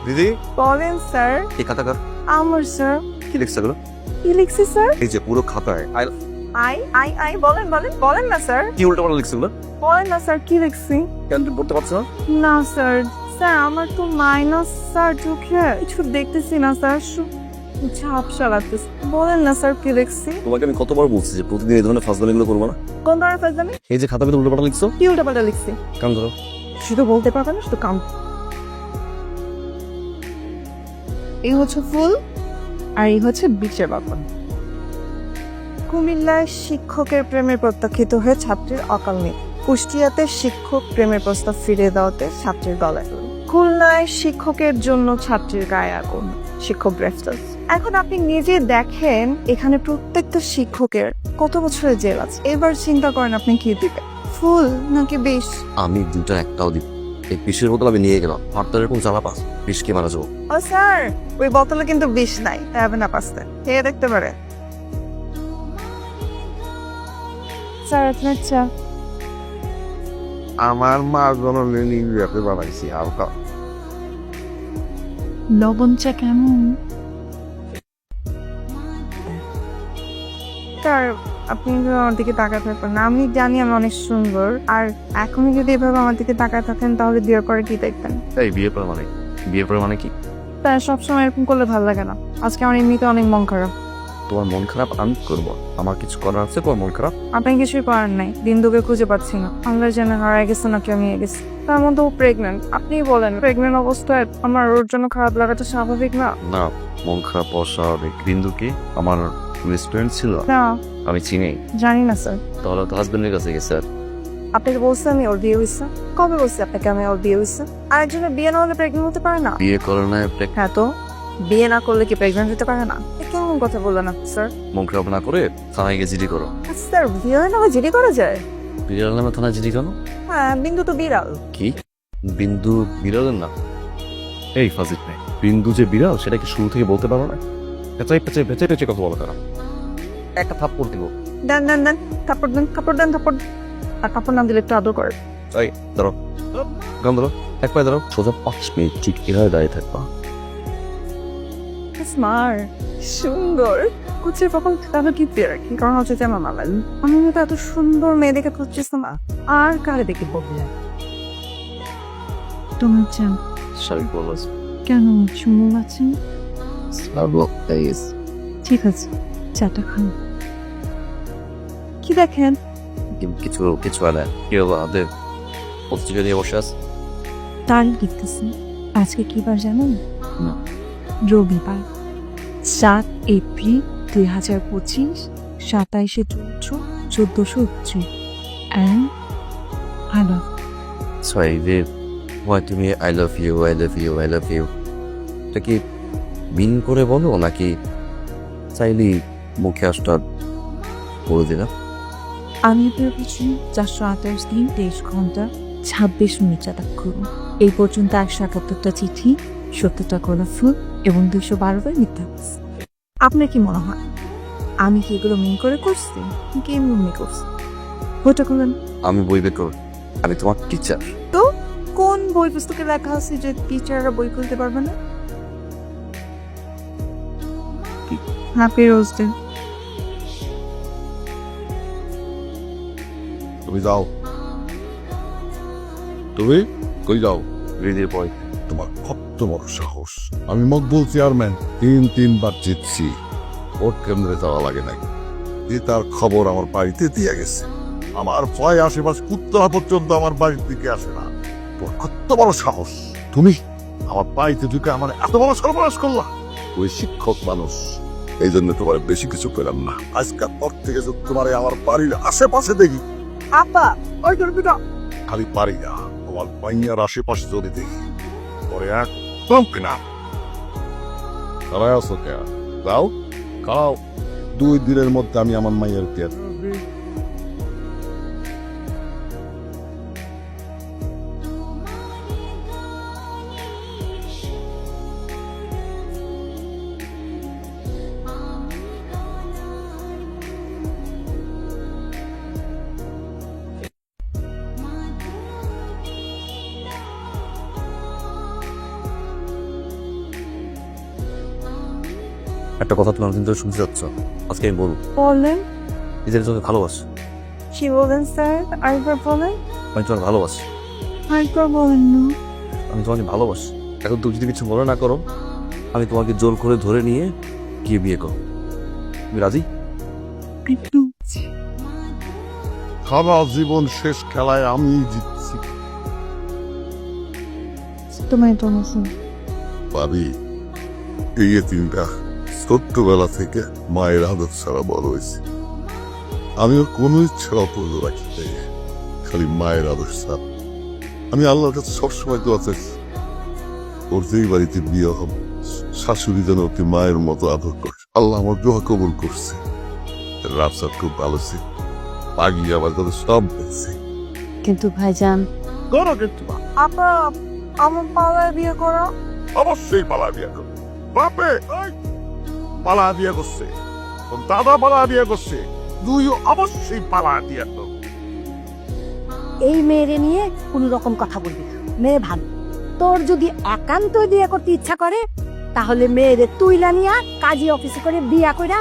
দিদি বলেন স্যার। এই খাতাকার আমার স্যার। কি লিখছে গুলো? কি লিখছি স্যার? এই যে পুরো খাতায় আই আই আই বলেন বলেন বলেন না স্যার। কি উল্টো পাল্টা লিখছে গুলো? বলেন না স্যার কি লিখছি? কেন তুমি পড়তে পারছো না? না স্যার। স্যার আমার তো মাইনাস স্যার চোখে কিছু দেখতেছি না স্যার। ঝাপসা লাগতেছে। বলেন না স্যার কি লিখছি? তোমাকে আমি কতবার বলছি যে প্রতিদিন এই ধরনের ফাজলামিগুলো করবো না। কোন ধরনের ফাজলামি? এই যে খাতা উল্টো পাল্টা লিখছো, কি উল্টাপাল্টা লিখছি? কাম ধরো। শুধু বলতে পারবে না, শুধু কাম। এই হচ্ছে ফুল আর এই হচ্ছে বিচের বাপন। কুমিল্লায় শিক্ষকের প্রেমে প্রত্যাখ্যিত হয়ে ছাত্রীর অকাল মৃত্যু। কুষ্টিয়াতে শিক্ষক প্রেমের প্রস্তাব ফিরিয়ে দেওয়াতে ছাত্রীর গলায় দড়ি। খুলনায় শিক্ষকের জন্য ছাত্রীর গায়ে আগুন, শিক্ষক গ্রেফতার। এখন আপনি নিজে দেখেন এখানে প্রত্যেকটা শিক্ষকের কত বছরের জেল আছে। এবার চিন্তা করেন আপনি কি দিবেন, ফুল নাকি বিষ? আমি দুটো একটাও দিব। এই বিষের বোতল আমি নিয়ে গেলাম, আর তোর এরকম জ্বালা পাস বিষ কে মারা যাবো। ও স্যার, ওই বোতলে কিন্তু বিষ নাই, হবে না পাসতে, খেয়ে দেখতে পারে। স্যার আপনার চা। আমার মা জননী নির্যাতে বানাইছি হালকা। লবণ চা কেমন? স্যার আপনি কিন্তু আমার দিকে তাকাতে থাকবেন না। আমি জানি আমি অনেক সুন্দর, আর এখনই যদি এভাবে আমার দিকে তাকাতে থাকেন তাহলে বিয়ের পরে কি দেখবেন? এই বিয়ে পরে মানে? বিয়ে পরে মানে কি? স্যার সবসময় এরকম করলে ভালো লাগে না। আজকে আমার এমনিতে অনেক মন খারাপ। তোমার মন খারাপ আমি করবো? আমার কিছু করার আছে তোমার মন খারাপ? আপনি কিছুই করার নাই। বিন্দুকে খুঁজে পাচ্ছি না। আমরা যেন হারাই গেছে নাকি আমি গেছি। তার মধ্যে ও প্রেগনেন্ট। আপনি বলেন প্রেগনেন্ট অবস্থায় আমার ওর জন্য খারাপ লাগাটা স্বাভাবিক না? না, মন খারাপ অস্বাভাবিক। বিন্দু কি আমার রেস্টুরেন্ট ছিল? না আমি চিনি। জানি না স্যার। তাহলে তো হাজবেন্ডের কাছে গেছে। আর আপনাকে বলছে আমি ওর বিয়ে হয়েছে? কবে বলছি আপনাকে আমি ওর বিয়ে হয়েছে? আরেকজনের বিয়ে না হলে প্রেগনেন্ট হতে পারে না? বিয়ে করে না হ্যাঁ তো বিয়ে না করলে কি প্রেগনেন্ট হতে পারে না? এ কেমন কথা বললেন আপনি স্যার? মন খারাপ না করে থানায় গিয়ে জিডি করো। আচ্ছা, স্যার বিয়ে হয় না হয় জিডি করা যায়? বিড়াল নামে থানায় জিডি কেন? হ্যাঁ বিন্দু তো বিড়াল। কি বিন্দু বিড়ালের না? এই ফাজিল নেই, বিন্দু যে বিড়াল সেটা কি শুরু থেকে বলতে পারো না? পেঁচাই পেঁচাই পেঁচাই পেঁচাই কথা বলা তারা। একটা থাপ্পড় দিব। দেন দেন দেন, কাপড় দেন কাপড় দেন কাপড়। আর কাপড় না দিলে একটু আদর করে। এই ধরো, গান ধরো, এক পায়ে ধরো, সোজা 5 মিনিট ঠিক এভাবে দাঁড়িয়ে থাকবা। স্মার্ট, সুন্দর। হচ্ছে কখন তাহলে কি পেয়ে রাখি, কারণ হচ্ছে যে আমার মালাল আমি তো এত সুন্দর মেয়ে দেখে খুঁজছিস না, আর কারে দেখে বললে তোমার চা শাড়ি বলো কেন সুন্দর আছে? প্লিজ। ঠিক আছে চাটা খান। কি দেখেন? কিছু কিছু আনে কি হলো হাতে পত্রিকা নিয়ে বসে আছে। তার লিখতেছি আজকে কি বার জানেন? না। রবিবার 7 এপ্রিল 2025, 27শে চৈত্র 1429 and ভালো। সরি রে, ওয়াই তুমি I love you I love you I love you এটা কি মিন করে বলো নাকি চাইলেই মুখে আসটা বলে দিলা? আমি আপনার পিছনে 428 দিন 23 ঘন্টা 26 মিনিট যাতায়াত করুন। এই পর্যন্ত 171টা চিঠি, 70টা গোলা ফুল এবং 212বার মিথ্যা। আপনার কি মনে হয় আমি কি এগুলো মিন করে করছি নাকি এমনি করছি? ওটা করলেন আমি বই বের করব, আমি তোমার টিচার। তো কোন বই পুস্তকে লেখা আছে যে টিচাররা বই খুলতে পারবে না? Happy rose day. তুমি যাও, তুমি কই যাও? রিদির বই। তোমার কত বড় সাহস! আমি মকবুল চেয়ারম্যান, 3বার জিতছি, ভোট কেন্দ্রে যাওয়া লাগে নাই। তার খবর আমার বাড়িতে দিয়ে গেছে। আমার ভয় আশেপাশে কুত্তা পর্যন্ত আমার বাড়ির দিকে আসে না। তোমার কত বড় সাহস! তুমি আমার বাড়িতে ঢুকে আমার এত বড় সর্বনাশ করলা। ওই শিক্ষক মানুষ, এই জন্য তোমার বেশি কিছু পেলাম না। আজকের পর থেকে যদি তোমার আমার বাড়ির আশেপাশে দেখি, আপা ওই করবিটা খালি পারি না, তোমার বাইয়ার আশেপাশে যদি দেখি পরে একদম কিনা তারাই আসো কে যাও খাও। 2 দিনের মধ্যে আমি আমার মাইয়ের কে একটা কথা তুমি অনেকদিন ধরে শুনতে যাচ্ছ, আজকে আমি বলবো। বলেন। নিজের তোকে ভালোবাসি, কি বলেন স্যার? আরেকবার বলেন। আমি তোমার ভালোবাসি, আরেকবার বলেন না। আমি তোমাকে ভালোবাসি। এখন তুমি যদি কিছু মনে না করো, আমি তোমাকে জোর করে ধরে নিয়ে গিয়ে বিয়ে করো। তুমি রাজি? সারা জীবন শেষ খেলায় আমি জিতছি। তোমায় তো না শুন। ভাবি, এই তিনটা ছোট্টবেলা থেকে মায়ের আদর ছাড়া বড় হয়েছে। আমি ওর কোনো ইচ্ছা অপূর্ণ রাখি নাই, খালি মায়ের আদর ছাড়া। আমি আল্লাহর কাছে সবসময় দোয়া চাইছি, ওর যেই বাড়িতে বিয়ে হবে শাশুড়ি যেন ওকে মায়ের মতো আদর করে। আল্লাহ আমার দোয়া কবুল করছে। রাস্তা খুব ভালো ছিল, পাগি আবার তাদের সব দেখছে। কিন্তু ভাইজান, করো কিন্তু মা, আপা আমার পালায় বিয়ে করো। অবশ্যই পালা বিয়ে করো। বাপে এই, পালা বিয়ে করছে, তোর দাদা পালা বিয়ে করছে, তুইও অবশ্যই পালা বিয়ে কর। এই মেয়েরে নিয়ে কোন রকম কথা বলবি না। মেয়ে ভালো, তোর যদি একান্ত বিয়ে করতে ইচ্ছা করে তাহলে মেয়েরে তুইলা নিয়া কাজী অফিসে করে বিয়া কইরা